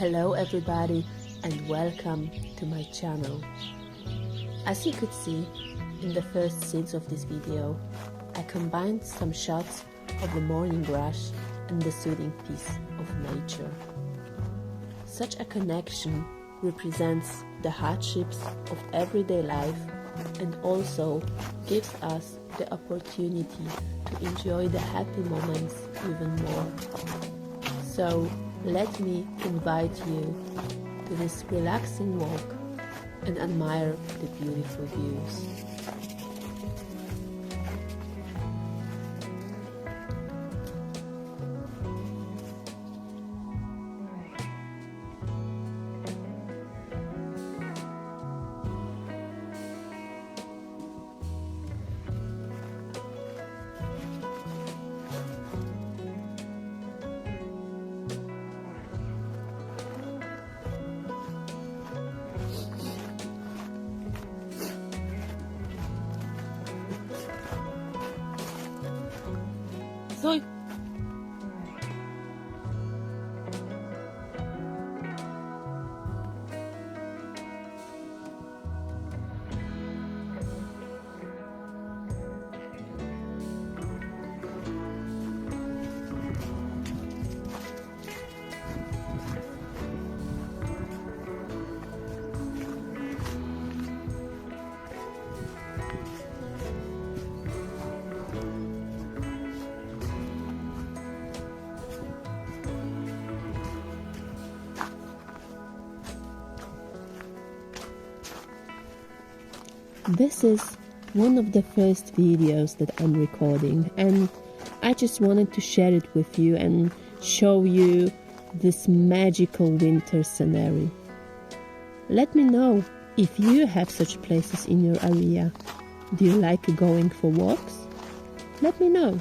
Hello everybody and welcome to my channel. As you could see in the first scenes of this video, I combined some shots of the morning rush and the soothing peace of nature. Such a connection represents the hardships of everyday life and also gives us the opportunity to enjoy the happy moments even more. So let me invite you to this relaxing walk and admire the beautiful views. Soy. This is one of the first videos that I'm recording, and I just wanted to share it with you and show you this magical winter scenery. Let me know if you have such places in your area. Do you like going for walks? Let me know.